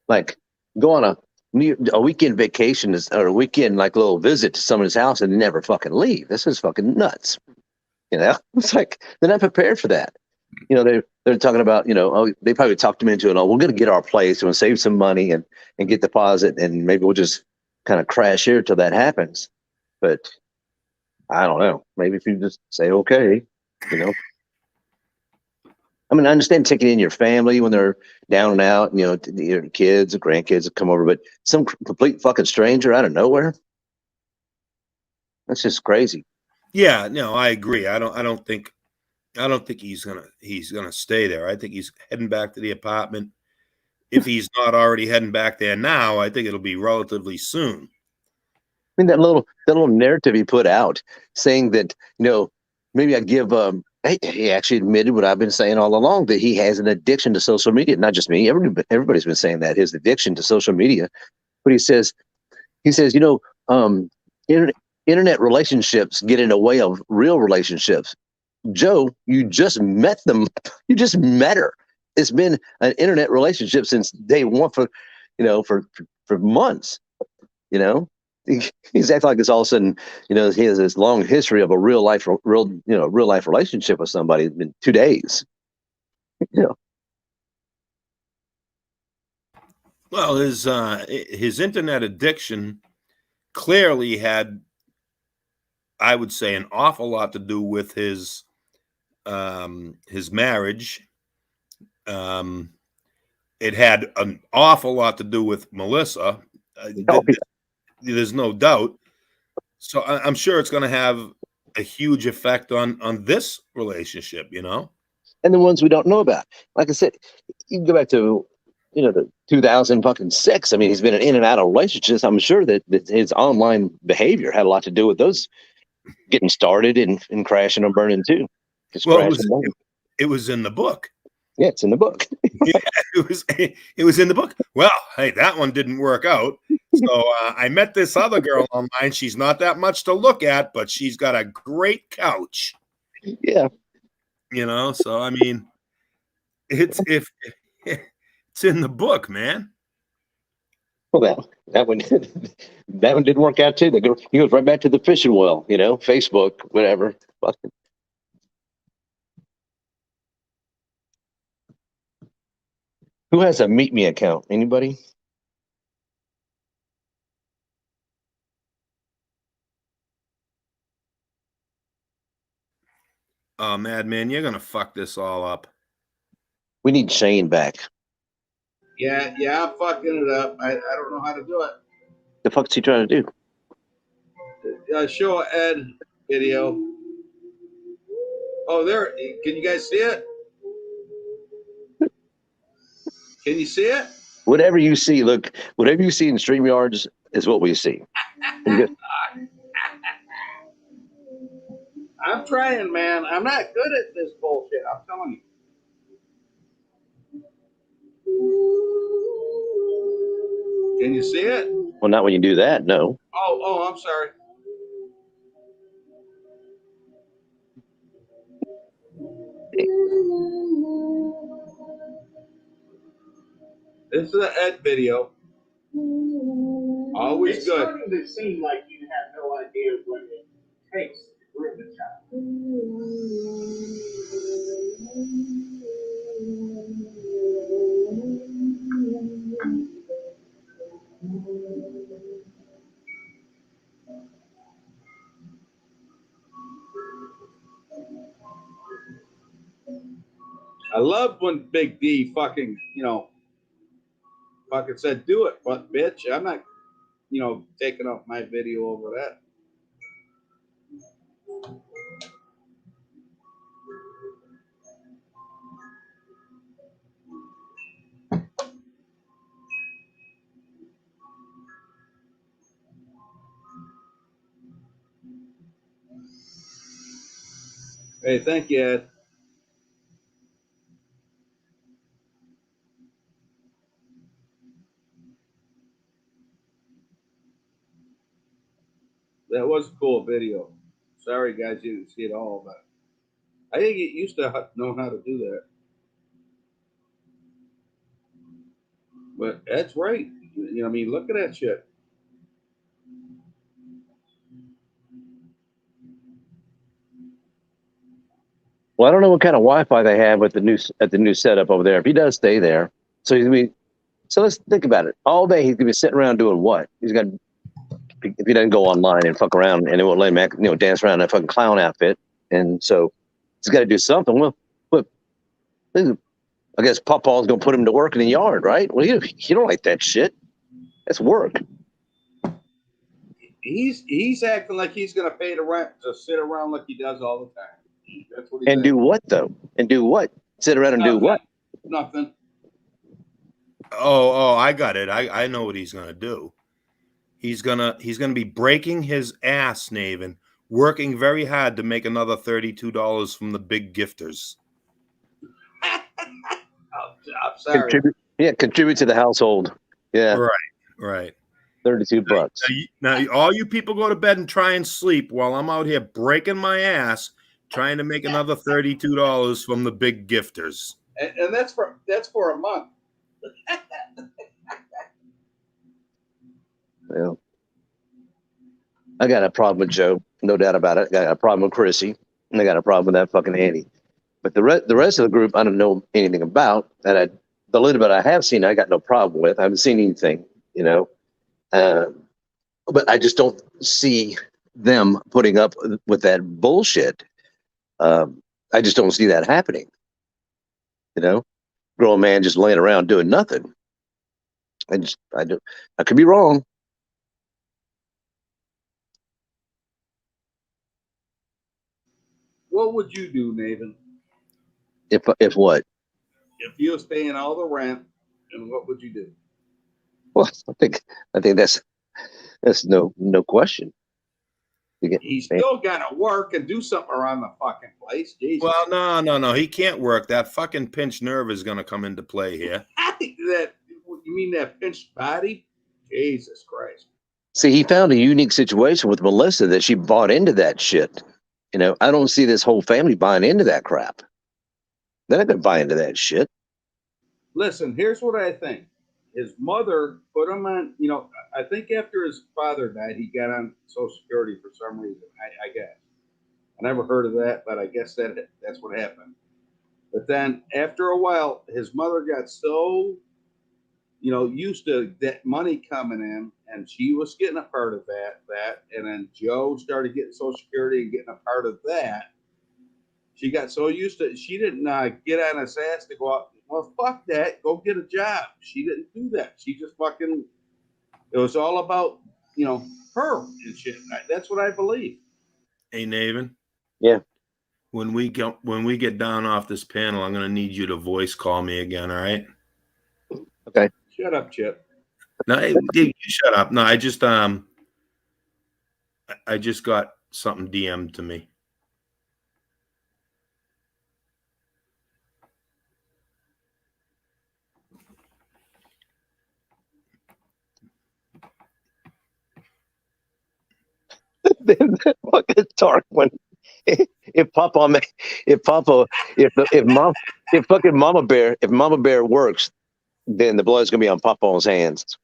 like go on a a weekend vacation or a weekend like little visit to someone's house and never fucking leave. This is fucking nuts. It's like they're not prepared for that. They're talking about, they probably talked them into it. Oh, we're going to get our place and save some money and get deposit, and maybe we'll just kind of crash here till that happens. But I don't know. Maybe if you just say okay, I mean, I understand taking in your family when they're down and out, your kids, or grandkids that come over, but some complete fucking stranger out of nowhere, that's just crazy. Yeah, no, I agree. I don't think he's gonna stay there. I think he's heading back to the apartment. If he's not already heading back there now, I think it'll be relatively soon. I mean, that little narrative he put out saying that, maybe I give he actually admitted what I've been saying all along, that he has an addiction to social media. Not just me, everybody's been saying that, his addiction to social media. But he says, um, internet relationships get in the way of real relationships. Joe, you just met them. You just met her. It's been an internet relationship since day one for months. He's acting like it's all of a sudden, he has this long history of a real life relationship with somebody in 2 days. Well, his internet addiction clearly had, I would say, an awful lot to do with his marriage. It had an awful lot to do with Melissa. There's no doubt. So I'm sure it's going to have a huge effect on this relationship, And the ones we don't know about. Like I said, you can go back to, the 2006. I mean, he's been in and out of relationships. I'm sure that his online behavior had a lot to do with those getting started and crashing and burning too. Well, it was in the book. Yeah, it's in the book. Yeah, it was in the book. Well, hey, that one didn't work out. So I met this other girl online. She's not that much to look at, but she's got a great couch. Yeah. So I mean, it's in the book, man. Well, that one didn't work out too. He goes right back to the fishing well, Facebook, whatever. Who has a Meet Me account? Anybody? Oh, Madman, you're gonna fuck this all up. We need Shane back. Yeah, I'm fucking it up. I don't know how to do it. The fuck's he trying to do? Show Ed video. Oh, there. Can you guys see it? Can you see it? Whatever you see, look, whatever you see in StreamYards is what we see. I'm trying, man. I'm not good at this bullshit. I'm telling you. Can you see it? Well, not when you do that, no. Oh, I'm sorry. This is an Ed video. Always it's good. It's starting to seem like you have no idea what it takes to groom a child. I love when Big D fucking, fucking said, do it, but bitch, I'm not, taking off my video over that. Hey, thank you, Ed. That was a cool video. Sorry, guys, you didn't see it all, but I think it used to know how to do that. But Ed's right. You know what I mean? Look at that shit. Well, I don't know what kind of Wi-Fi they have with the new setup over there. If he does stay there, so he's gonna be. So let's think about it. All day he's gonna be sitting around doing what? He's gonna if he doesn't go online and fuck around and it won't let him act, dance around in a fucking clown outfit, and so he's got to do something. Well, I guess Papa's gonna put him to work in the yard, right? Well, you don't like that shit. That's work. He's acting like he's gonna pay the rent to sit around like he does all the time. That's what he's And do what though? And do what? Sit around and do what? Nothing. Oh, I got it. I know what he's gonna do. He's gonna be breaking his ass, Naven, working very hard to make another $32 from the big gifters. I'm sorry. Contribute to the household. Yeah, right. $32. Now, all you people go to bed and try and sleep while I'm out here breaking my ass trying to make another $32 from the big gifters. And that's for a month. Well, I got a problem with Joe, no doubt about it. I got a problem with Chrissy, and I got a problem with that fucking Andy. But the rest of the group, I don't know anything about. And the little bit I have seen, I got no problem with. I haven't seen anything, but I just don't see them putting up with that bullshit. I just don't see that happening. Grown man just laying around doing nothing. I could be wrong. What would you do, Nathan? If what? If you was paying all the rent, and what would you do? Well, I think that's no question. He's still got to work and do something around the fucking place. Jesus. Well, no. He can't work. That fucking pinched nerve is going to come into play here. You mean that pinched body? Jesus Christ. See, he found a unique situation with Melissa that she bought into that shit. I don't see this whole family buying into that crap. They're not going to buy into that shit. Listen, here's what I think. His mother put him on, I think after his father died, he got on Social Security for some reason, I guess. I never heard of that, but I guess that's what happened. But then after a while, his mother got so, used to that money coming in, and she was getting a part of that. And then Joe started getting Social Security and getting a part of that. She got so used to it, she didn't get on his ass to go out. Well, fuck that. Go get a job. She didn't do that. She just fucking, it was all about, her and shit. That's what I believe. Hey, Naven. Yeah. When we get down off this panel, I'm going to need you to voice call me again, all right? Okay. Shut up, Chip. No, you shut up. No, I just got something DM'd to me. Fucking dark one. If Mama Bear works, then the blood's gonna be on Papa's hands.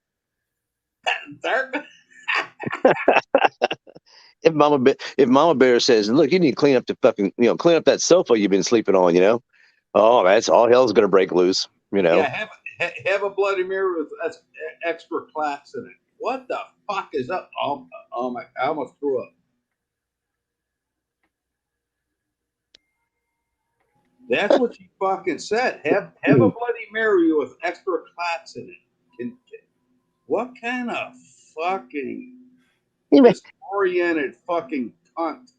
If Mama Bear says, "Look, you need to clean up clean up that sofa you've been sleeping on," oh, that's all hell's gonna break loose. Yeah, have a Bloody Mary with extra class in it. What the fuck is up? Oh my! I almost threw up. That's what you fucking said. Have a Bloody Mary with extra class in it. What kind of fucking disoriented fucking cunt?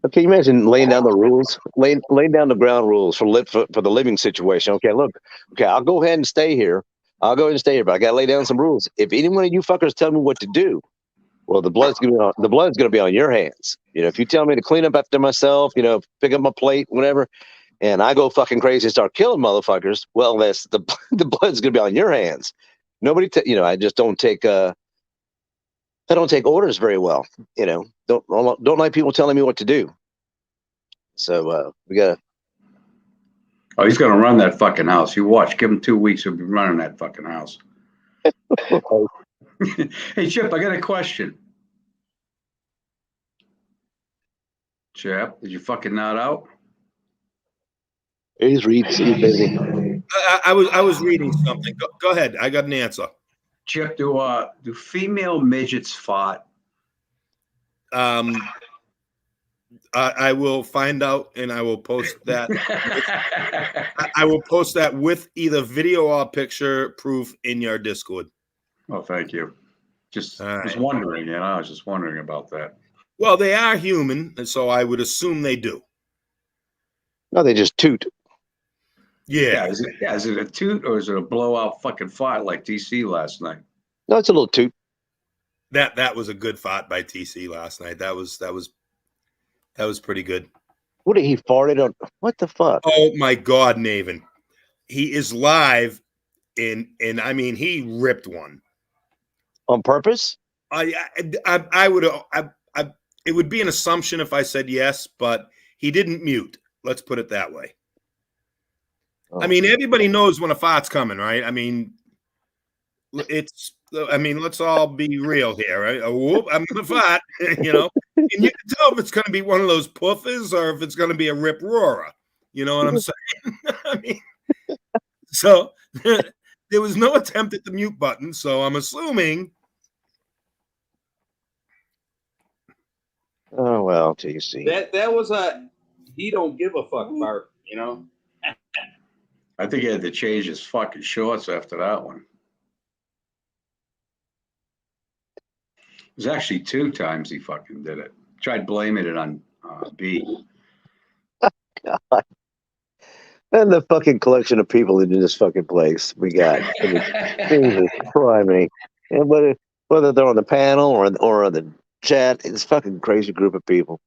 Okay, you imagine laying down the rules, laying down the ground rules for the living situation. Okay, look, I'll go ahead and stay here. But I gotta lay down some rules. If any one of you fuckers tell me what to do, well, the blood's gonna be on your hands. If you tell me to clean up after myself, pick up my plate, whatever, and I go fucking crazy and start killing motherfuckers, well, that's the blood's gonna be on your hands. Nobody, I just don't take I don't take orders very well. Don't like people telling me what to do. So we gotta. Oh, he's gonna run that fucking house. You watch. Give him 2 weeks. He'll be running that fucking house. Hey, Chip, I got a question. Chip, did you fucking nod out? He's busy. I was reading something. Go ahead. I got an answer. Chip, do female midgets fart? I will find out and I will post that. I will post that with either video or picture proof in your Discord. Oh, thank you. Just All was right. wondering, I was just wondering about that. Well, they are human, and so I would assume they do. No, they just toot. Yeah. Is it a toot or is it a blowout fucking fart like DC last night? No, it's a little toot. That was a good fart by TC last night. That was pretty good. What did he farted on? What the fuck? Oh my God, Naven. He is live and I mean he ripped one. On purpose? I would it would be an assumption if I said yes, but he didn't mute. Let's put it that way. Oh. I mean, everybody knows when a fart's coming, right? I mean, let's all be real here, right? Whoop, I'm gonna fart, and you can tell if it's gonna be one of those puffers or if it's gonna be a rip roarer. You know what I'm saying? I mean, so there was no attempt at the mute button, so I'm assuming. Oh well, TC. That was a he don't give a fuck fart, I think he had to change his fucking shorts after that one. It was actually 2 times he fucking did it. Tried blaming it on B. God. And the fucking collection of people in this fucking place we got. Jesus Christ. And whether they're on the panel or on the chat, it's a fucking crazy group of people.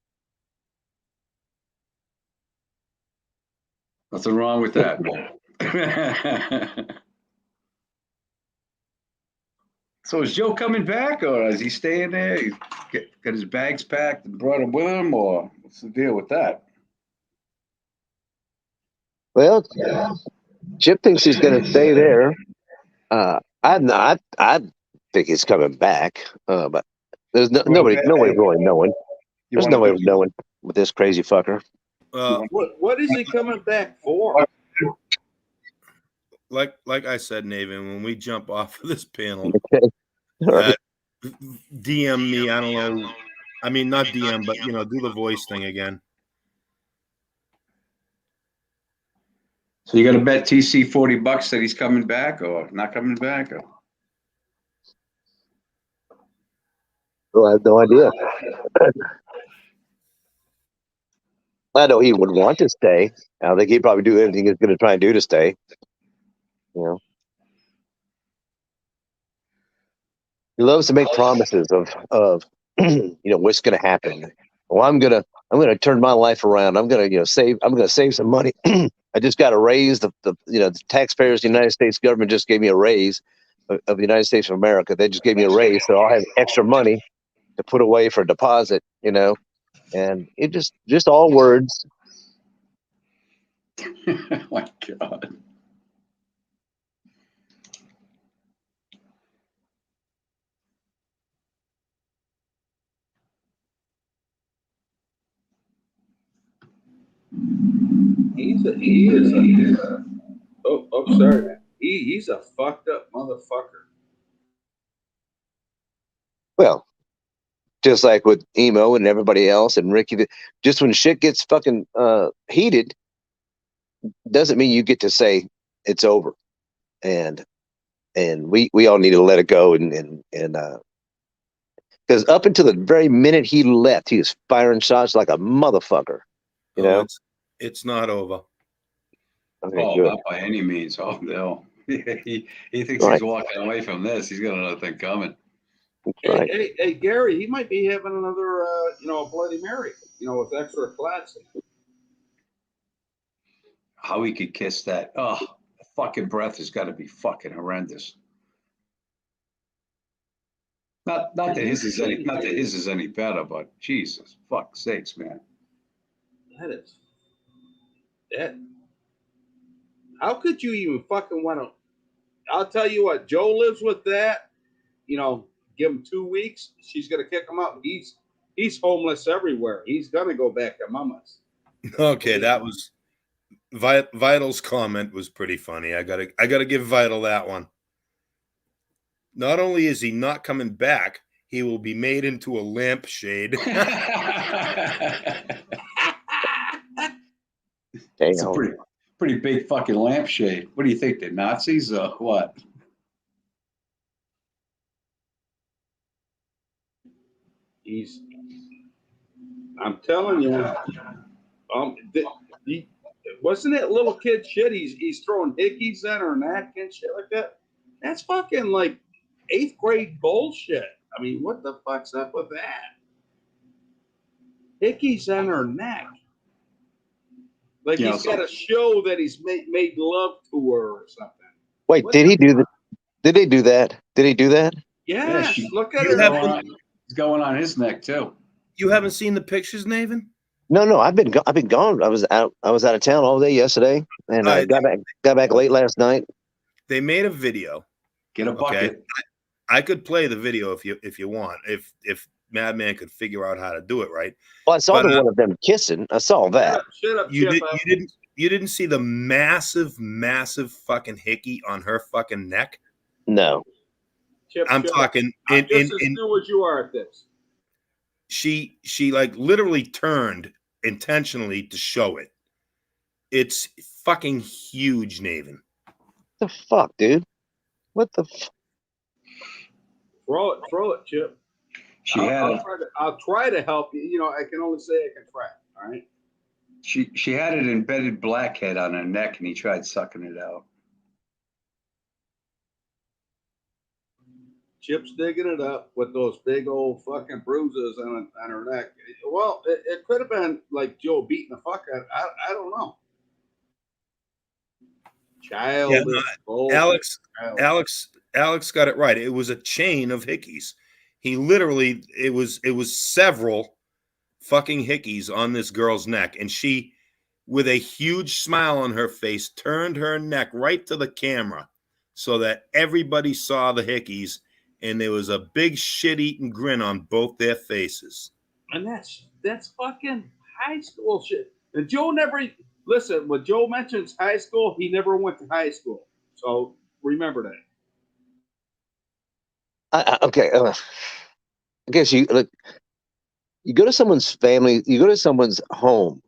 Nothing wrong with that, man. So is Joe coming back, or is he staying there? He got his bags packed and brought them with him, or what's the deal with that? Well, Chip thinks he's going to stay there. I think he's coming back, but there's nobody really knowing. There's no way of knowing with this crazy fucker. What is he coming back for? Like I said, Naven, when we jump off of this panel, DM me. I don't know. I mean, not DM, but do the voice thing again. So you got to bet TC $40 that he's coming back or not coming back? Or? Well, I have no idea. I know he would want to stay. I think he'd probably do anything he's going to try and do to stay. He loves to make promises of what's going to happen. Well, I'm gonna turn my life around. I'm gonna save some money. I just got a raise. The taxpayers, the United States government just gave me a raise of the United States of America. They just gave me a raise, so I'll have extra money to put away for a deposit. And it just all words. Oh my God. He's a fucked up motherfucker. Well, just like with Emo and everybody else and Ricky, just when shit gets fucking heated, doesn't mean you get to say it's over. And we all need to let it go and because up until the very minute he left, he was firing shots like a motherfucker. It's not over. Okay, not by any means. Oh no, he thinks he's walking away from this. He's got another thing coming. Right. Hey, Gary, he might be having another, a Bloody Mary, with extra classic. How he could kiss that? Oh, the fucking breath has got to be fucking horrendous. Not that his is any better, but Jesus, fuck sakes, man. That. How could you even fucking want to I'll tell you what, Joe lives with that. You know, give him 2 weeks, she's gonna kick him out. He's homeless everywhere. He's gonna go back to mama's. Okay, that was Vital's comment was pretty funny. I gotta give Vital that one. Not only is he not coming back, he will be made into a lampshade. It's a pretty big fucking lampshade. What do you think? The Nazis or what? I'm telling you, wasn't it little kid shit? He's throwing hickeys in her neck and shit like that. That's fucking like 8th grade bullshit. I mean, what the fuck's up with that? Hickeys in her neck. Like he's got to show that he's made love to her or something. Wait, did he do that? Did they do that? Did he do that? Yeah, look at it. It's going on his neck too. You haven't seen the pictures, Nathan? No, I've been gone. I was out of town all day yesterday, and I got back late last night. They made a video. Get a bucket. Okay? I could play the video if you want. If Madman could figure out how to do it right. Well, I saw the one of them kissing. I saw that. Shut up, you didn't see the massive fucking hickey on her fucking neck? No. I'm talking. I'm just as new as you are at this. She like literally turned intentionally to show it. It's fucking huge, Nathan. What the fuck, dude? What the? Throw it, Chip. I'll try to help you. You know, I can only say I can try. All right. She had an embedded blackhead on her neck, and he tried sucking it out. Chip's digging it up with those big old fucking bruises on her neck. Well, it could have been like Joe beating the fuck out. I don't know. Alex got it right. It was a chain of hickeys. He literally, it was several fucking hickeys on this girl's neck, and she, with a huge smile on her face, turned her neck right to the camera so that everybody saw the hickeys, and there was a big shit-eating grin on both their faces. And that's fucking high school shit. And Joe never listen. When Joe mentions high school, he never went to high school. So remember that. Okay. I guess you go to someone's family, you go to someone's home,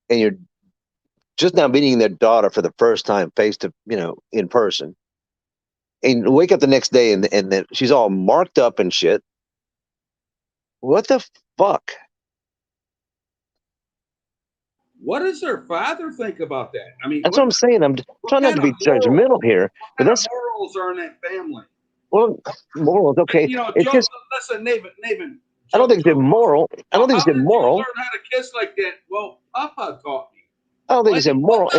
and you're just now meeting their daughter for the first time, in person, and wake up the next day and then she's all marked up and shit. What the fuck? What does her father think about that? I mean, that's what I'm saying. I'm trying not to be judgmental here, but that's morals are in that family. Well, morals, okay. You know, it's Joe, just, listen, Nathan. I don't think it's immoral. I don't think it's immoral. Learn how to kiss like that. Well, Papa taught me. I don't think it's immoral.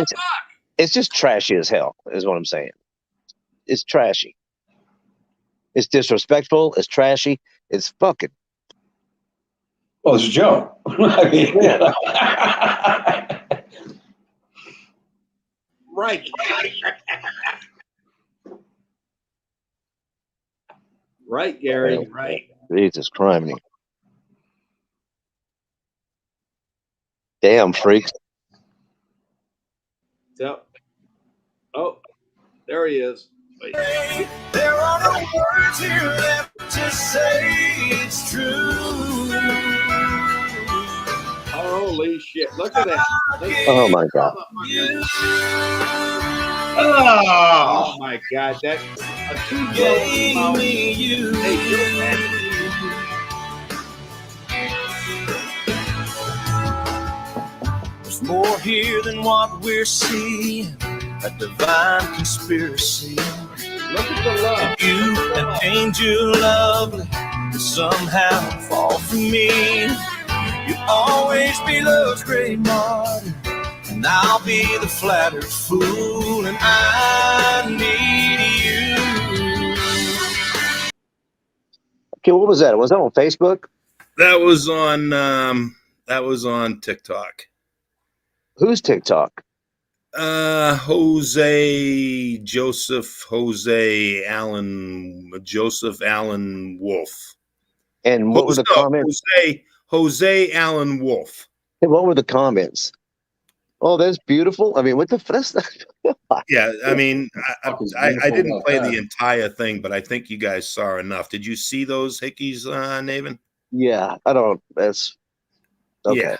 It's just trashy as hell, is what I'm saying. It's trashy. It's disrespectful. It's trashy. It's fucking. Well, it's Joe. Right. Right, Gary. Right. Jesus Christ. Damn freaks. So, oh, there he is. Wait. There are no words here left to say it's true. Holy shit. Look at that. Oh my God. Oh my God. That's a 2-12 me you. There's more here than what we're seeing. A divine conspiracy. Look at the love. You, an angel lovely, to somehow fall for me. You'll always be love's great martyr, and I'll be the flattered fool, and I need you. Okay, what was that? Was that on Facebook? That was on TikTok. Who's TikTok? Joseph Allen Wolf. And what were the comments? Jose Allen Wolf. What were the comments? Oh, that's beautiful. I mean, what the that's Yeah, I mean, I didn't about play that? the entire thing, but I think you guys saw enough. Did you see those hickeys, Naven? yeah, I don't. That's okay. Yeah.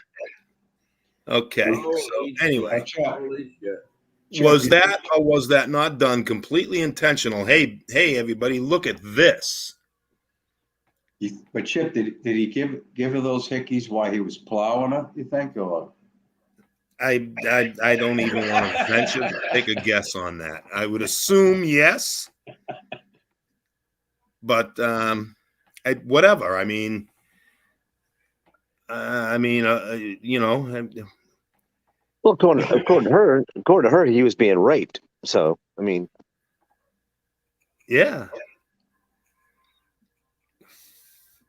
Okay. Holy So shit. anyway, Holy shit. was that or was that not done completely intentional? Hey, everybody, look at this. But Chip, did he give her those hickeys while he was plowing her? You think, or I don't even want to venture to take a guess on that. I would assume yes, but whatever. I mean, you know. Well, according to her, he was being raped. So, I mean, Yeah.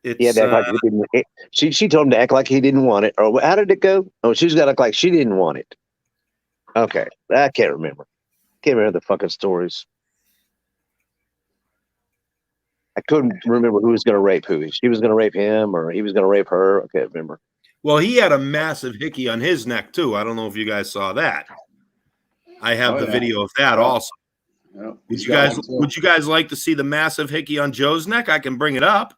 he had to act like he didn't. She told him to act like he didn't want it. Or how did it go? Oh, she's got to act like she didn't want it. Okay, I can't remember. Can't remember the fucking stories. I couldn't remember who was going to rape who. She was going to rape him, or he was going to rape her. I can't remember. Well, he had a massive hickey on his neck too. I don't know if you guys saw that. I have the video of that also. Yeah. Would you guys like to see the massive hickey on Joe's neck? I can bring it up.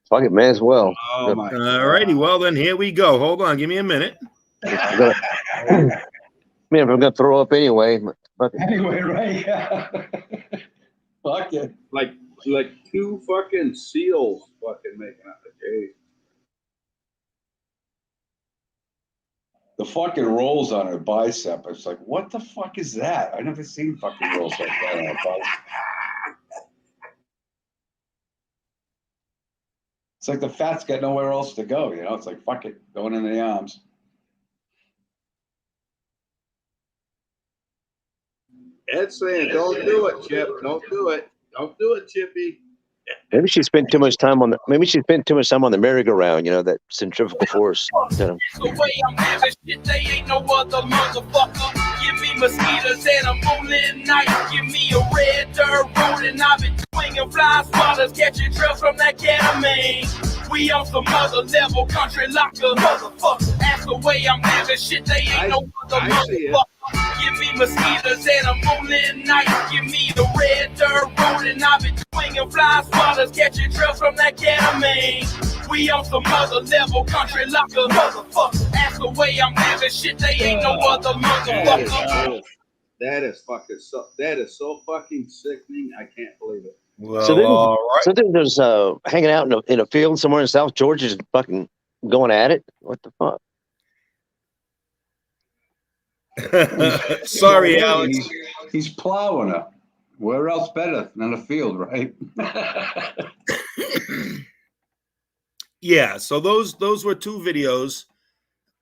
Fuck it, man, as well. Oh my! All righty. Well, then here we go. Hold on. Give me a minute. Man, if I'm gonna throw up anyway. Anyway, right? Fuck it. Like two fucking seals fucking making up the cave. The fucking rolls on her bicep. It's like, what the fuck is that? I never seen fucking rolls like that on her bicep. It's like the fat's got nowhere else to go, you know? It's like, fuck it, going in the arms. Ed's saying, don't do it, Chip. Don't do it. Don't do it, Chippy. Maybe she spent too much time on the merry-go-round. You know, that centrifugal force. The way I'm living, shit, they ain't no other motherfucker. Give me mosquitoes and a moonlit night. Give me a red dirt road and I've been swinging fly swatters, catching trails from that ketamine. We on some other level, country like a motherfucker. That's the way I'm living, shit, they ain't no other motherfucker. Give me mosquitoes and a moonlit night. Give me the red dirt road and I've been swinging fly swatters, catching trails from that ketamine. We on some other level, country like a motherfucker. That's the way I'm living, shit, they ain't no other motherfucker. That is so fucking sickening. I can't believe it. Well, So then, all right. so then there's hanging out in a field somewhere in South Georgia, just fucking going at it. What the fuck? Sorry, Alex. He's plowing her. Where else better than a field, right? Yeah, so those were two videos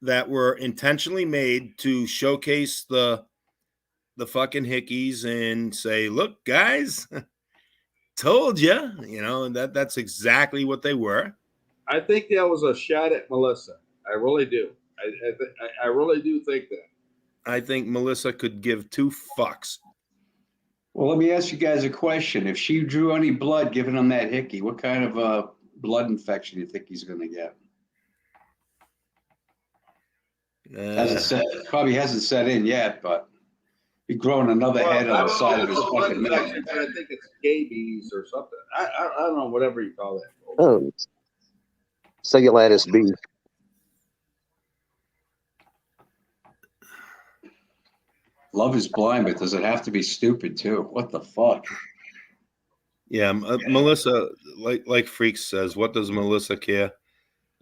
that were intentionally made to showcase the fucking hickeys and say, look, guys, told you, you know, that's exactly what they were. I think that was a shot at Melissa. I really do. I really do think that. I think Melissa could give two fucks. Well, let me ask you guys a question. If she drew any blood giving him that hickey, what kind of blood infection do you think he's going to get? Probably hasn't set in yet, but he's growing another head on the side of his fucking neck. I think it's scabies or something. I don't know, whatever you call that. Oh, cellulitis B. Love is blind, but does it have to be stupid too? What the fuck? Yeah, Melissa, like Freak says, what does Melissa care?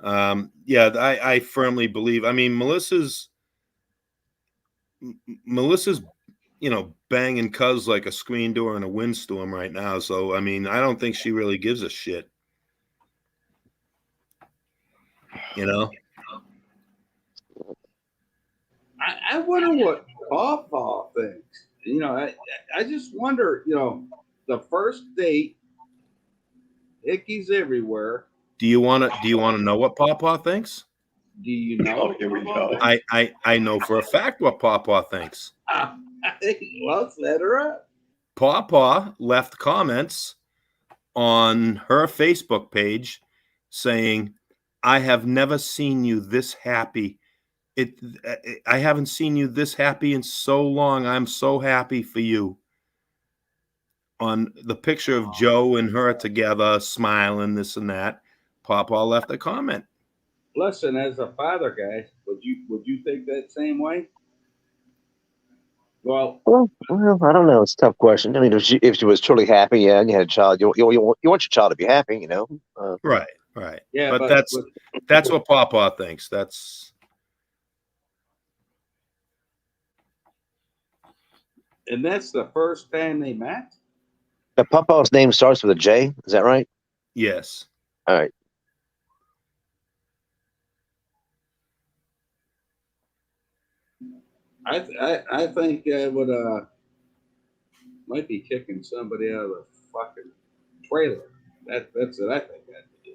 Yeah, I firmly believe. I mean, Melissa's, you know, banging cuz like a screen door in a windstorm right now. So, I mean, I don't think she really gives a shit. You know? I wonder what Pawpaw thinks. You know, I just wonder, you know, the first date, hickeys everywhere. Do you want to know what Pawpaw thinks? Do you know? Oh, here we go. I know for a fact what Pawpaw thinks. Well, let her up. Pawpaw left comments on her Facebook page saying, "I have never seen you this happy. I haven't seen you this happy in so long. I'm so happy for you." On the picture of Joe and her together, smiling, this and that, Pawpaw left a comment. Listen, as a father guy, would you think that same way? Well, I don't know. It's a tough question. I mean, if she was truly happy, yeah, and you had a child, you want your child to be happy, you know. Right. yeah, But but that's what Pawpaw thinks. and that's the first time they met. The Pawpaw's name starts with a J. Is that right? Yes. All right. I think I would might be kicking somebody out of the fucking trailer. That's what I think I'd do.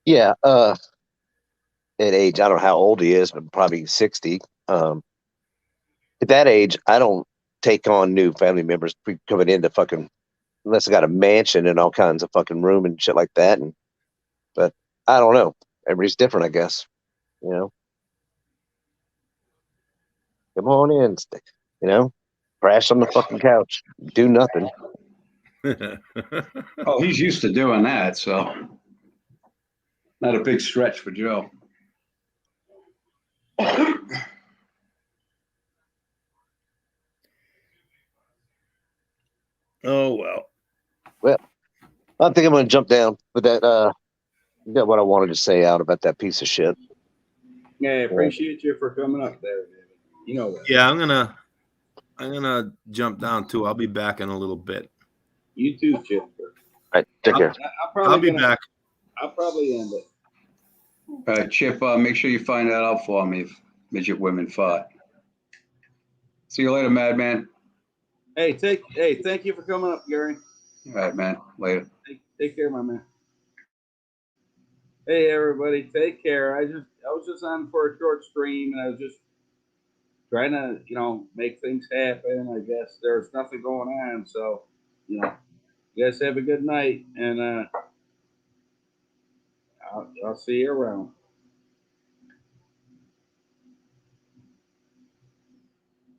Yeah. At age, I don't know how old he is, but probably 60. At that age, I don't take on new family members coming into fucking unless I got a mansion and all kinds of fucking room and shit like that. But I don't know. Everybody's different, I guess. You know. Come on in, you know, crash on the fucking couch, do nothing. Oh, he's used to doing that, so not a big stretch for Joe. Oh well. Well, I think I'm gonna jump down with that. Got what I wanted to say out about that piece of shit. Yeah, I appreciate you for coming up there, David. You know that. Yeah, I'm gonna jump down too. I'll be back in a little bit. You too, Chip. All right, take care. I'll be back. I'll probably end it. Chip, make sure you find that out for me if midget women fought. See you later, Madman. Hey, thank you for coming up, Gary. All right, man. Later. Take care, my man. Hey, everybody, take care. I was just on for a short stream, and I was just trying to, make things happen. I guess there's nothing going on, so, you guys have a good night, and I'll see you around.